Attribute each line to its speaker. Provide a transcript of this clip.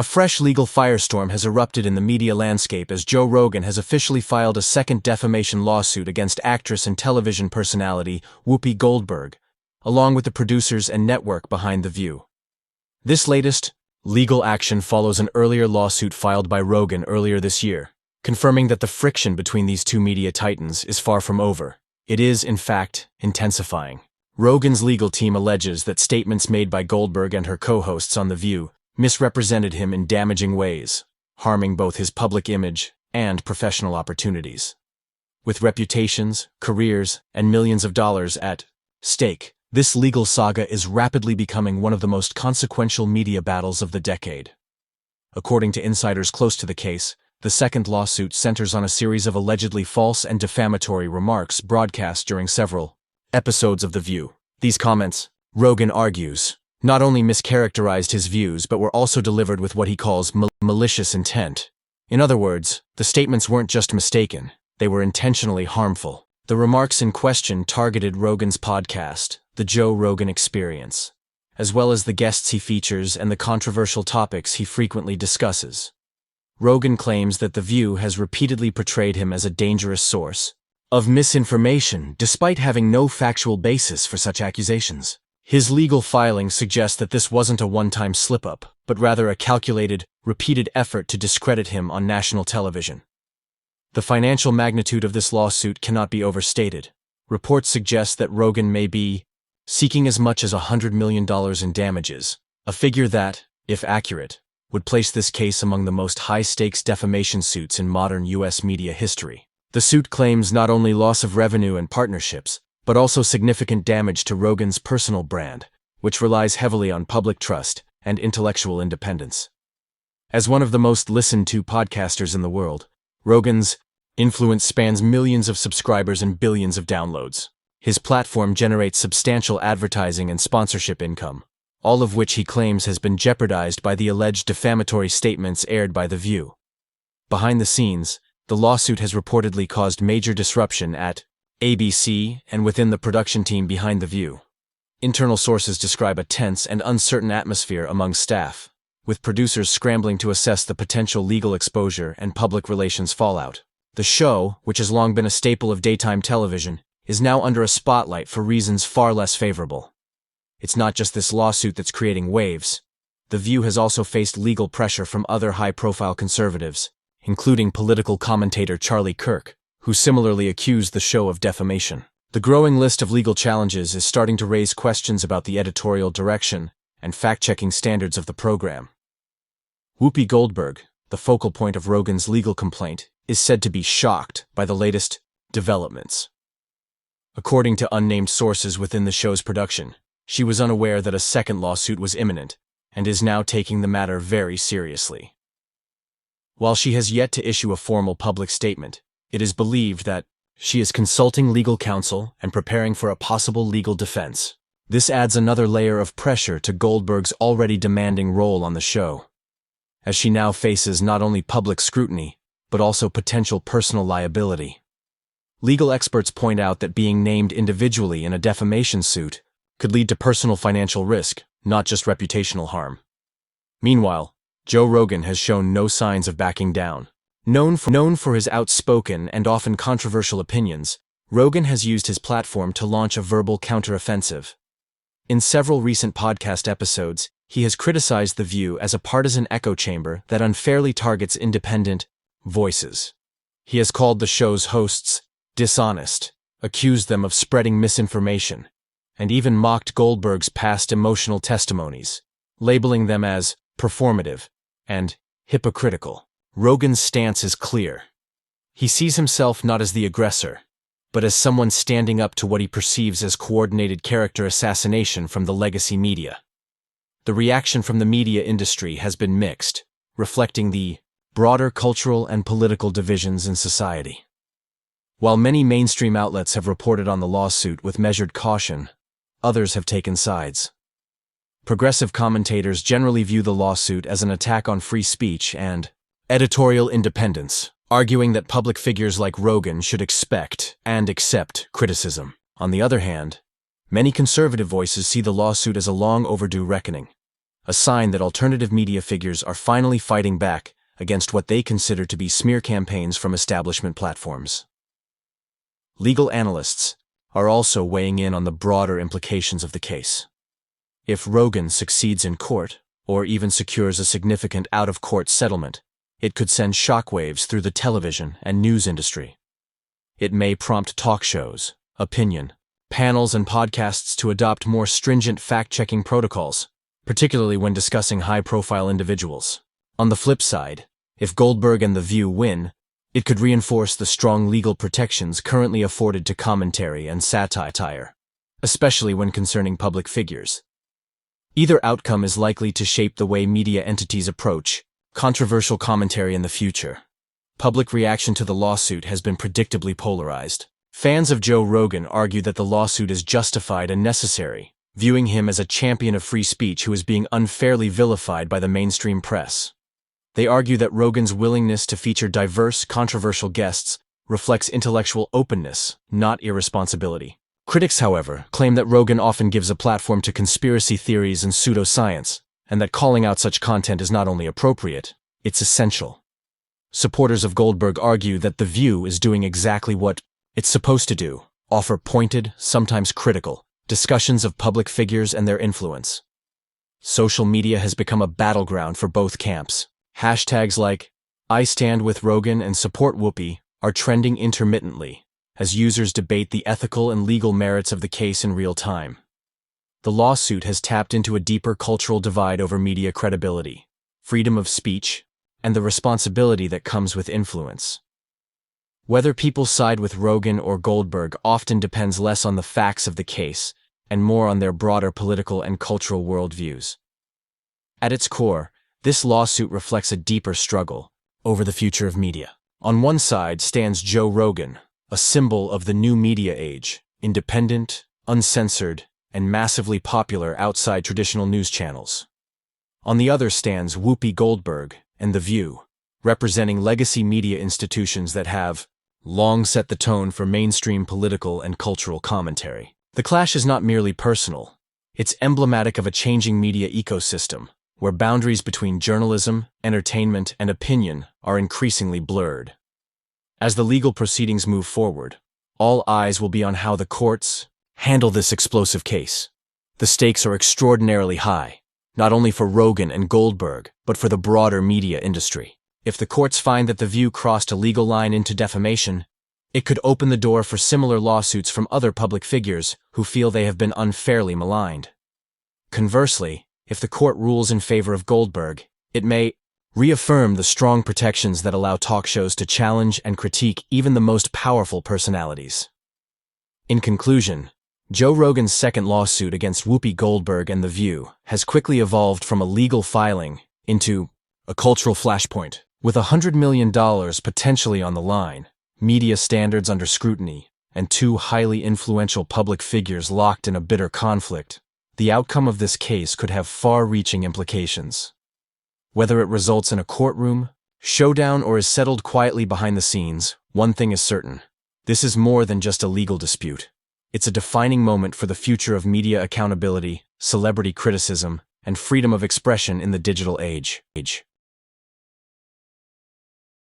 Speaker 1: A fresh legal firestorm has erupted in the media landscape as Joe Rogan has officially filed a second defamation lawsuit against actress and television personality Whoopi Goldberg, along with the producers and network behind The View. This latest legal action follows an earlier lawsuit filed by Rogan earlier this year, confirming that the friction between these two media titans is far from over. It is, in fact, intensifying. Rogan's legal team alleges that statements made by Goldberg and her co-hosts on The View misrepresented him in damaging ways, harming both his public image and professional opportunities. With reputations, careers, and millions of dollars at stake, this legal saga is rapidly becoming one of the most consequential media battles of the decade. According to insiders close to the case, the second lawsuit centers on a series of allegedly false and defamatory remarks broadcast during several episodes of The View. These comments, Rogan argues, not only mischaracterized his views but were also delivered with what he calls malicious intent. In other words, the statements weren't just mistaken, they were intentionally harmful. The remarks in question targeted Rogan's podcast, The Joe Rogan Experience, as well as the guests he features and the controversial topics he frequently discusses. Rogan claims that The View has repeatedly portrayed him as a dangerous source of misinformation, despite having no factual basis for such accusations. His legal filings suggest that this wasn't a one-time slip-up, but rather a calculated, repeated effort to discredit him on national television. The financial magnitude of this lawsuit cannot be overstated. Reports suggest that Rogan may be seeking as much as $100 million in damages, a figure that, if accurate, would place this case among the most high-stakes defamation suits in modern U.S. media history. The suit claims not only loss of revenue and partnerships, but also significant damage to Rogan's personal brand, which relies heavily on public trust and intellectual independence. As one of the most listened-to podcasters in the world, Rogan's influence spans millions of subscribers and billions of downloads. His platform generates substantial advertising and sponsorship income, all of which he claims has been jeopardized by the alleged defamatory statements aired by The View. Behind the scenes, the lawsuit has reportedly caused major disruption at ABC and within the production team behind The View. Internal sources describe a tense and uncertain atmosphere among staff, with producers scrambling to assess the potential legal exposure and public relations fallout. The show, which has long been a staple of daytime television, is now under a spotlight for reasons far less favorable. It's not just this lawsuit that's creating waves. The View has also faced legal pressure from other high-profile conservatives, including political commentator Charlie Kirk, who similarly accused the show of defamation. The growing list of legal challenges is starting to raise questions about the editorial direction and fact-checking standards of the program. Whoopi Goldberg, the focal point of Rogan's legal complaint, is said to be shocked by the latest developments. According to unnamed sources within the show's production, she was unaware that a second lawsuit was imminent and is now taking the matter very seriously. While she has yet to issue a formal public statement, it is believed that she is consulting legal counsel and preparing for a possible legal defense. This adds another layer of pressure to Goldberg's already demanding role on the show, as she now faces not only public scrutiny, but also potential personal liability. Legal experts point out that being named individually in a defamation suit could lead to personal financial risk, not just reputational harm. Meanwhile, Joe Rogan has shown no signs of backing down. Known for his outspoken and often controversial opinions, Rogan has used his platform to launch a verbal counteroffensive. In several recent podcast episodes, he has criticized The View as a partisan echo chamber that unfairly targets independent voices. He has called the show's hosts dishonest, accused them of spreading misinformation, and even mocked Goldberg's past emotional testimonies, labeling them as performative and hypocritical. Rogan's stance is clear. He sees himself not as the aggressor, but as someone standing up to what he perceives as coordinated character assassination from the legacy media. The reaction from the media industry has been mixed, reflecting the broader cultural and political divisions in society. While many mainstream outlets have reported on the lawsuit with measured caution, others have taken sides. Progressive commentators generally view the lawsuit as an attack on free speech and editorial independence, arguing that public figures like Rogan should expect and accept criticism. On the other hand, many conservative voices see the lawsuit as a long overdue reckoning, a sign that alternative media figures are finally fighting back against what they consider to be smear campaigns from establishment platforms. Legal analysts are also weighing in on the broader implications of the case. If Rogan succeeds in court, or even secures a significant out-of-court settlement, it could send shockwaves through the television and news industry. It may prompt talk shows, opinion, panels, and podcasts to adopt more stringent fact-checking protocols, particularly when discussing high-profile individuals. On the flip side, if Goldberg and The View win, it could reinforce the strong legal protections currently afforded to commentary and satire, especially when concerning public figures. Either outcome is likely to shape the way media entities approach controversial commentary in the future. Public reaction to the lawsuit has been predictably polarized. Fans of Joe Rogan argue that the lawsuit is justified and necessary, viewing him as a champion of free speech who is being unfairly vilified by the mainstream press. They argue that Rogan's willingness to feature diverse, controversial guests reflects intellectual openness, not irresponsibility. Critics, however, claim that Rogan often gives a platform to conspiracy theories and pseudoscience, and that calling out such content is not only appropriate, it's essential. Supporters of Goldberg argue that The View is doing exactly what it's supposed to do: offer pointed, sometimes critical, discussions of public figures and their influence. Social media has become a battleground for both camps. Hashtags like "I stand with Rogan" and "support Whoopi" are trending intermittently as users debate the ethical and legal merits of the case in real time. The lawsuit has tapped into a deeper cultural divide over media credibility, freedom of speech, and the responsibility that comes with influence. Whether people side with Rogan or Goldberg often depends less on the facts of the case and more on their broader political and cultural worldviews. At its core, this lawsuit reflects a deeper struggle over the future of media. On one side stands Joe Rogan, a symbol of the new media age, independent, uncensored, and massively popular outside traditional news channels. On the other stands Whoopi Goldberg and The View, representing legacy media institutions that have long set the tone for mainstream political and cultural commentary. The clash is not merely personal. It's emblematic of a changing media ecosystem, where boundaries between journalism, entertainment, and opinion are increasingly blurred. As the legal proceedings move forward, all eyes will be on how the courts handle this explosive case. The stakes are extraordinarily high, not only for Rogan and Goldberg, but for the broader media industry. If the courts find that The View crossed a legal line into defamation, it could open the door for similar lawsuits from other public figures who feel they have been unfairly maligned. Conversely, if the court rules in favor of Goldberg, it may reaffirm the strong protections that allow talk shows to challenge and critique even the most powerful personalities. In conclusion, Joe Rogan's second lawsuit against Whoopi Goldberg and The View has quickly evolved from a legal filing into a cultural flashpoint. With $100 million potentially on the line, media standards under scrutiny, and two highly influential public figures locked in a bitter conflict, the outcome of this case could have far-reaching implications. Whether it results in a courtroom showdown or is settled quietly behind the scenes, one thing is certain: this is more than just a legal dispute. It's a defining moment for the future of media accountability, celebrity criticism, and freedom of expression in the digital age.